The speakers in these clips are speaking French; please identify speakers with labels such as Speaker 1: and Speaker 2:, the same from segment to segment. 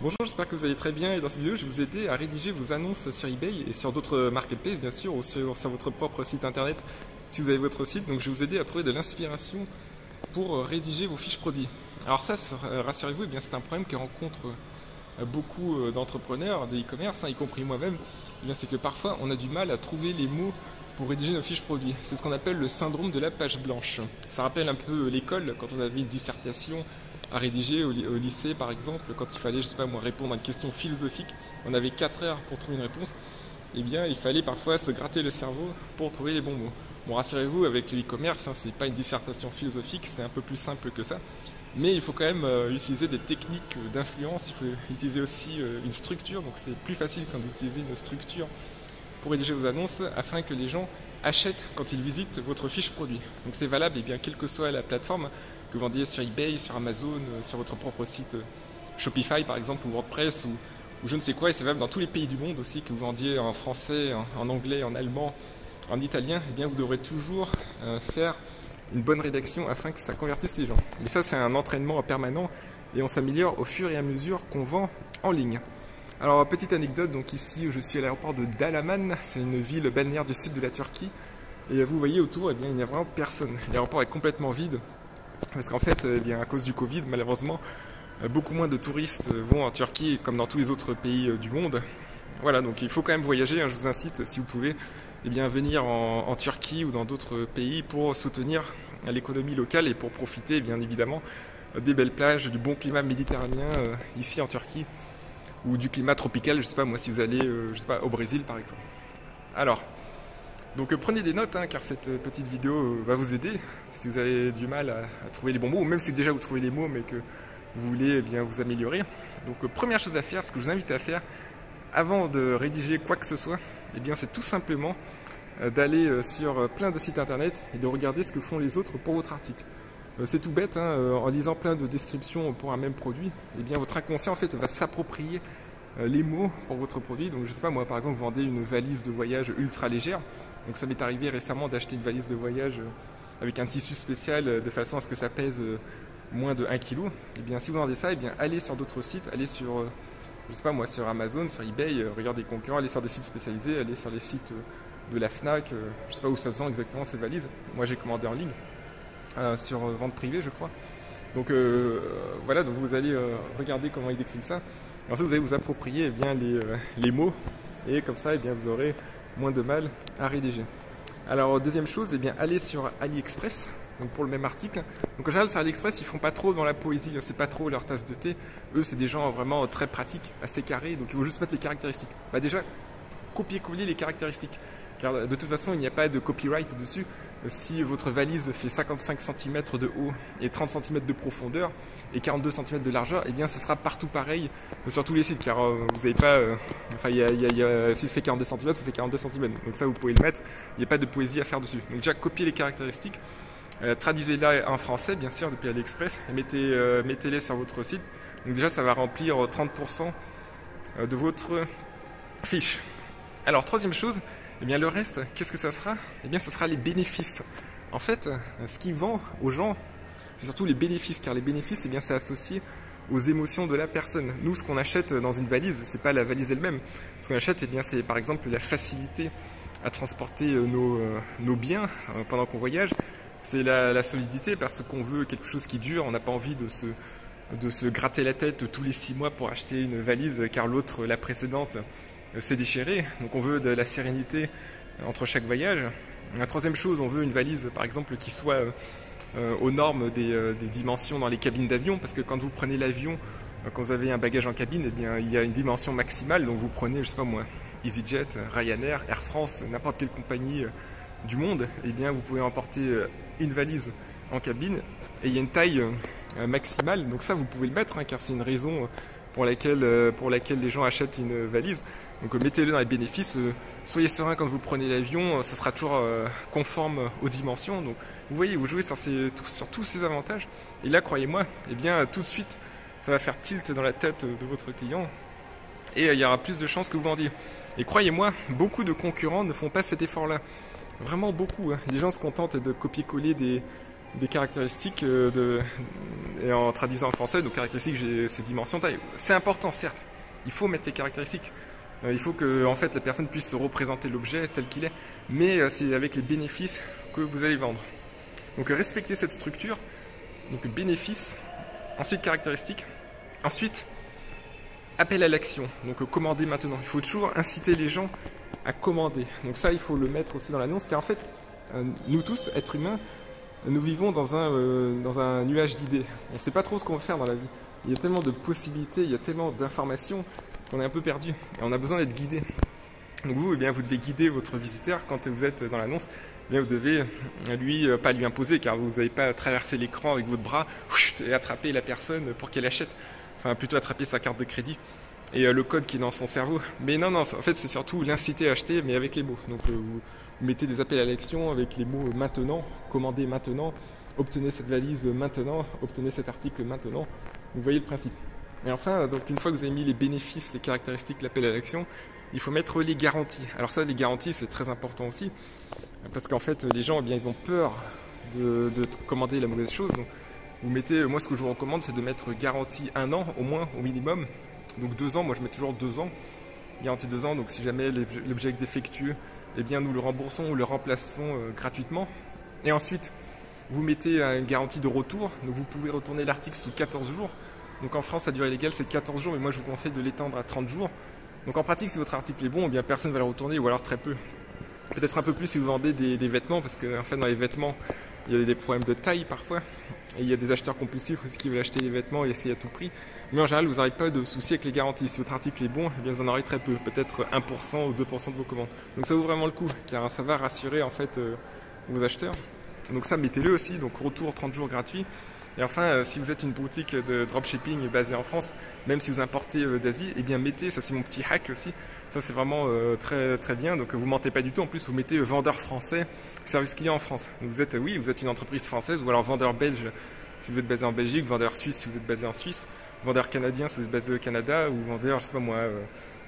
Speaker 1: Bonjour, j'espère que vous allez très bien et dans cette vidéo je vais vous aider à rédiger vos annonces sur eBay et sur d'autres marketplaces bien sûr ou sur votre propre site internet si vous avez votre site. Donc je vais vous aider à trouver de l'inspiration pour rédiger vos fiches produits. Alors ça, rassurez-vous, eh bien c'est un problème que rencontre beaucoup d'entrepreneurs de e-commerce, y compris moi-même. Eh bien c'est que parfois on a du mal à trouver les mots pour rédiger nos fiches produits. C'est ce qu'on appelle le syndrome de la page blanche. Ça rappelle un peu l'école quand on avait une dissertation à rédiger au lycée par exemple, quand il fallait, je sais pas moi, répondre à une question philosophique, on avait 4 heures pour trouver une réponse, eh bien il fallait parfois se gratter le cerveau pour trouver les bons mots. Bon, rassurez-vous, avec le e-commerce, c'est pas une dissertation philosophique, c'est un peu plus simple que ça, mais il faut quand même utiliser des techniques d'influence, il faut utiliser aussi une structure, donc c'est plus facile quand vous utilisez une structure pour rédiger vos annonces afin que les gens achètent quand ils visitent votre fiche produit. Donc c'est valable et bien quelle que soit la plateforme que vous vendiez sur eBay, sur Amazon, sur votre propre site Shopify par exemple ou WordPress ou je ne sais quoi, et c'est valable dans tous les pays du monde aussi, que vous vendiez en français, en anglais, en allemand, en italien, et bien vous devrez toujours faire une bonne rédaction afin que ça convertisse les gens. Mais ça c'est un entraînement permanent et on s'améliore au fur et à mesure qu'on vend en ligne. Alors petite anecdote, donc ici je suis à l'aéroport de Dalaman, c'est une ville balnéaire du sud de la Turquie, et vous voyez autour, eh bien, il n'y a vraiment personne. L'aéroport est complètement vide, parce qu'en fait, eh bien, à cause du Covid, malheureusement, beaucoup moins de touristes vont en Turquie comme dans tous les autres pays du monde. Voilà, donc il faut quand même voyager, hein, je vous incite, si vous pouvez, eh bien, venir en Turquie ou dans d'autres pays pour soutenir l'économie locale et pour profiter, bien évidemment, des belles plages, du bon climat méditerranéen ici en Turquie, ou du climat tropical, je sais pas moi, si vous allez je sais pas, au Brésil par exemple. Alors, donc prenez des notes, hein, car cette petite vidéo va vous aider si vous avez du mal à trouver les bons mots, ou même si déjà vous trouvez les mots mais que vous voulez eh bien, vous améliorer. Donc première chose à faire, ce que je vous invite à faire avant de rédiger quoi que ce soit, eh bien c'est tout simplement d'aller sur plein de sites internet et de regarder ce que font les autres pour votre article. C'est tout bête, hein, en lisant plein de descriptions pour un même produit, eh bien votre inconscient en fait va s'approprier les mots pour votre produit. Donc je sais pas moi, par exemple vous vendez une valise de voyage ultra légère, donc ça m'est arrivé récemment d'acheter une valise de voyage avec un tissu spécial de façon à ce que ça pèse moins de 1 kg. Et bien si vous vendez ça, et bien allez sur d'autres sites, allez sur je sais pas moi, sur Amazon, sur eBay, regardez les concurrents, allez sur des sites spécialisés, allez sur les sites de la Fnac, je sais pas où ça se vend exactement ces valises. Moi j'ai commandé en ligne sur vente privée je crois. Donc voilà, donc vous allez regarder comment ils décrivent ça. Ensuite vous allez vous approprier eh bien, les mots, et comme ça eh bien, vous aurez moins de mal à rédiger. Alors deuxième chose, eh bien, allez sur AliExpress, donc pour le même article. Donc en général sur AliExpress ils font pas trop dans la poésie, hein, c'est pas trop leur tasse de thé. Eux c'est des gens vraiment très pratiques, assez carrés, donc ils vont juste mettre les caractéristiques. Bah déjà, copier-coller les caractéristiques, car de toute façon il n'y a pas de copyright dessus. Si votre valise fait 55 cm de haut et 30 cm de profondeur et 42 cm de largeur, eh bien ce sera partout pareil sur tous les sites, car vous n'avez pas, enfin si ça fait 42 cm, ça fait 42 cm, donc ça vous pouvez le mettre, il n'y a pas de poésie à faire dessus. Donc déjà copiez les caractéristiques, traduisez-la en français bien sûr depuis AliExpress et mettez-les sur votre site. Donc déjà ça va remplir 30% de votre fiche. Alors troisième chose, eh bien le reste, qu'est-ce que ça sera? Eh bien ce sera les bénéfices. En fait, ce qui vend aux gens, c'est surtout les bénéfices, car les bénéfices, eh bien c'est associé aux émotions de la personne. Nous, ce qu'on achète dans une valise, c'est pas la valise elle-même. Ce qu'on achète, eh bien c'est par exemple la facilité à transporter nos biens pendant qu'on voyage. C'est la solidité, parce qu'on veut quelque chose qui dure. On n'a pas envie de se gratter la tête tous les 6 mois pour acheter une valise, car l'autre, la précédente, s'est déchiré, donc on veut de la sérénité entre chaque voyage. La troisième chose, on veut une valise par exemple qui soit aux normes des dimensions dans les cabines d'avion, parce que quand vous prenez l'avion, quand vous avez un bagage en cabine, eh bien, il y a une dimension maximale, donc vous prenez, je sais pas moi, EasyJet, Ryanair, Air France, n'importe quelle compagnie du monde, eh bien vous pouvez emporter une valise en cabine, et il y a une taille maximale, donc ça vous pouvez le mettre, hein, car c'est une raison pour laquelle les gens achètent une valise. Donc mettez-le dans les bénéfices, soyez serein quand vous prenez l'avion, ça sera toujours conforme aux dimensions. Donc vous voyez, vous jouez sur tous ces avantages, et là croyez-moi, eh bien tout de suite ça va faire tilt dans la tête de votre client, et il y aura plus de chances que vous vendiez. Et croyez-moi, beaucoup de concurrents ne font pas cet effort-là. Vraiment beaucoup, hein. Les gens se contentent de copier-coller des caractéristiques et en traduisant en français, donc caractéristiques, c'est dimension taille. C'est important, certes. Il faut mettre les caractéristiques. Il faut que en fait, la personne puisse se représenter l'objet tel qu'il est, mais c'est avec les bénéfices que vous allez vendre. Donc respectez cette structure, donc bénéfices, ensuite caractéristiques, ensuite appel à l'action, donc commander maintenant. Il faut toujours inciter les gens à commander. Donc ça, il faut le mettre aussi dans l'annonce, car en fait, nous tous, êtres humains, nous vivons dans un nuage d'idées. On ne sait pas trop ce qu'on va faire dans la vie. Il y a tellement de possibilités, il y a tellement d'informations qu'on est un peu perdu. Et on a besoin d'être guidé. Donc vous, eh bien, vous devez guider votre visiteur quand vous êtes dans l'annonce. Eh bien, vous devez pas lui imposer, car vous n'allez pas traverser l'écran avec votre bras et attraper la personne pour qu'elle achète. Enfin, plutôt attraper sa carte de crédit et le code qui est dans son cerveau. Mais non, en fait, c'est surtout l'inciter à acheter, mais avec les mots. Donc vous mettez des appels à l'action avec les mots maintenant, commandez maintenant, obtenez cette valise maintenant, obtenez cet article maintenant. Vous voyez le principe. Et enfin, donc une fois que vous avez mis les bénéfices, les caractéristiques, l'appel à l'action, il faut mettre les garanties. Alors ça, les garanties, c'est très important aussi, parce qu'en fait, les gens, eh bien, ils ont peur de commander la mauvaise chose. Donc, vous mettez, moi, ce que je vous recommande, c'est de mettre garantie 1 an, au moins, au minimum. Donc 2 ans, moi, je mets toujours 2 ans, garantie 2 ans. Donc si jamais l'objet est défectueux, eh bien, nous le remboursons ou le remplaçons gratuitement. Et ensuite, vous mettez une garantie de retour. Donc vous pouvez retourner l'article sous 14 jours. Donc en France, la durée légale, c'est 14 jours, mais moi, je vous conseille de l'étendre à 30 jours. Donc en pratique, si votre article est bon, eh bien, personne ne va le retourner, ou alors très peu. Peut-être un peu plus si vous vendez des vêtements, parce qu'en fait, dans les vêtements, il y a des problèmes de taille parfois. Et il y a des acheteurs compulsifs aussi qui veulent acheter les vêtements et essayer à tout prix. Mais en général, vous n'aurez pas de souci avec les garanties. Si votre article est bon, eh bien, vous en aurez très peu, peut-être 1% ou 2% de vos commandes. Donc ça vaut vraiment le coup, car ça va rassurer en fait vos acheteurs. Donc ça, mettez-le aussi, donc retour 30 jours gratuit. Et enfin, si vous êtes une boutique de dropshipping basée en France, même si vous importez d'Asie, eh bien mettez, ça c'est mon petit hack aussi, ça c'est vraiment très, très bien, donc vous mentez pas du tout, en plus vous mettez vendeur français, service client en France. Donc vous êtes, oui, vous êtes une entreprise française, ou alors vendeur belge si vous êtes basé en Belgique, vendeur suisse si vous êtes basé en Suisse, vendeur canadien si vous êtes basé au Canada, ou vendeur, je sais pas moi,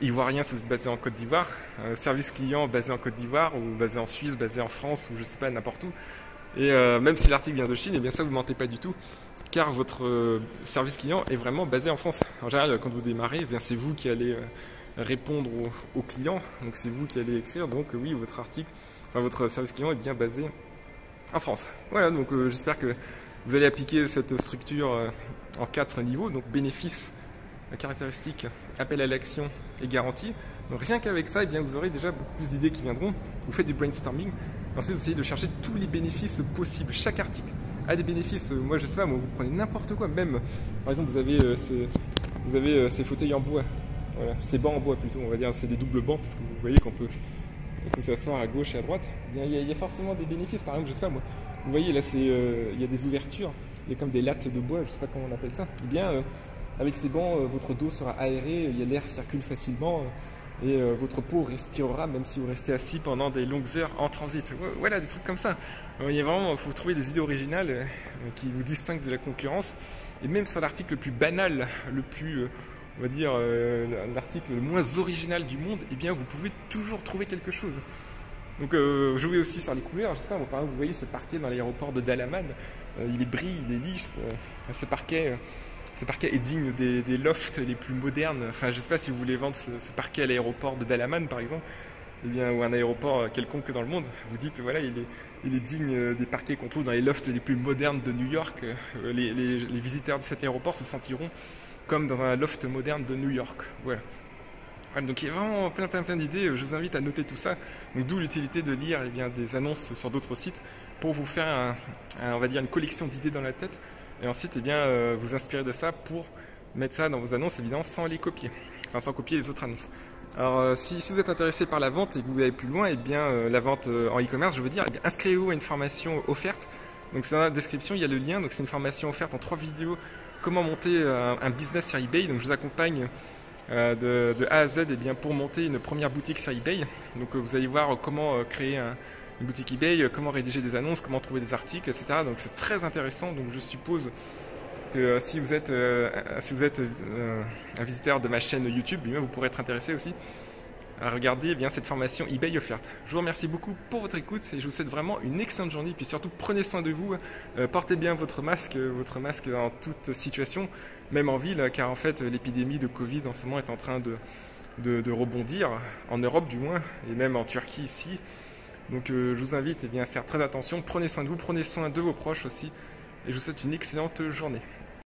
Speaker 1: ivoirien si vous êtes basé en Côte d'Ivoire, service client basé en Côte d'Ivoire, ou basé en Suisse, basé en France, ou je sais pas, n'importe où. Et même si l'article vient de Chine, eh bien ça vous mentez pas du tout, car votre service client est vraiment basé en France. En général, quand vous démarrez, eh bien c'est vous qui allez répondre aux clients, donc c'est vous qui allez écrire. Donc oui, votre article, enfin votre service client est bien basé en France. Voilà, donc j'espère que vous allez appliquer cette structure en 4 niveaux, donc bénéfices, caractéristiques, appel à l'action et garantie. Donc rien qu'avec ça, eh bien, vous aurez déjà beaucoup plus d'idées qui viendront. Vous faites du brainstorming. Ensuite, vous essayez de chercher tous les bénéfices possibles. Chaque article a des bénéfices. Moi, je sais pas, moi, vous prenez n'importe quoi. Même, par exemple, vous avez ces fauteuils en bois. Voilà, ces bancs en bois plutôt, on va dire. C'est des doubles bancs parce que vous voyez qu'on peut s'asseoir à gauche et à droite. Eh bien, il y a forcément des bénéfices. Par exemple, je sais pas, moi, vous voyez là, il y a des ouvertures. Il y a comme des lattes de bois, je sais pas comment on appelle ça. Eh bien, avec ces bancs, votre dos sera aéré, l'air circule facilement. Et votre peau respirera même si vous restez assis pendant des longues heures en transit. Voilà, des trucs comme ça. Il faut trouver des idées originales qui vous distinguent de la concurrence. Et même sur l'article le plus banal, le plus, on va dire, l'article le moins original du monde, eh bien, vous pouvez toujours trouver quelque chose. Donc, jouez aussi sur les couleurs. Je sais pas, par exemple, vous voyez ce parquet dans l'aéroport de Dalaman. Il est brille, il est lisse. Ce parquet est digne des lofts les plus modernes. Enfin, je ne sais pas si vous voulez vendre ce parquet à l'aéroport de Dalaman, par exemple, eh bien, ou un aéroport quelconque dans le monde. Vous dites, voilà, il est digne des parquets qu'on trouve dans les lofts les plus modernes de New York. Les visiteurs de cet aéroport se sentiront comme dans un loft moderne de New York. Voilà. Donc il y a vraiment plein d'idées. Je vous invite à noter tout ça. Donc d'où l'utilité de lire eh bien, des annonces sur d'autres sites pour vous faire, on va dire, une collection d'idées dans la tête. Et ensuite, eh bien, vous inspirer de ça pour mettre ça dans vos annonces, évidemment, sans les copier. Enfin, sans copier les autres annonces. Alors, si vous êtes intéressé par la vente et que vous allez plus loin, eh bien, la vente en e-commerce, je veux dire, eh bien, inscrivez-vous à une formation offerte. Donc, c'est dans la description, il y a le lien. Donc, c'est une formation offerte en 3 vidéos. Comment monter un business sur eBay. Donc, je vous accompagne de A à Z eh bien, pour monter une première boutique sur eBay. Donc, vous allez voir comment créer une boutique eBay, comment rédiger des annonces, comment trouver des articles, etc. Donc c'est très intéressant. Donc je suppose que si vous êtes un visiteur de ma chaîne YouTube, eh bien, vous pourrez être intéressé aussi. à regarder eh bien, cette formation eBay offerte. Je vous remercie beaucoup pour votre écoute et je vous souhaite vraiment une excellente journée. Puis surtout, prenez soin de vous, portez bien votre masque en toute situation, même en ville, car en fait l'épidémie de Covid en ce moment est en train de rebondir, en Europe du moins, et même en Turquie ici. Donc je vous invite eh bien, à faire très attention, prenez soin de vous, prenez soin de vos proches aussi, et je vous souhaite une excellente journée.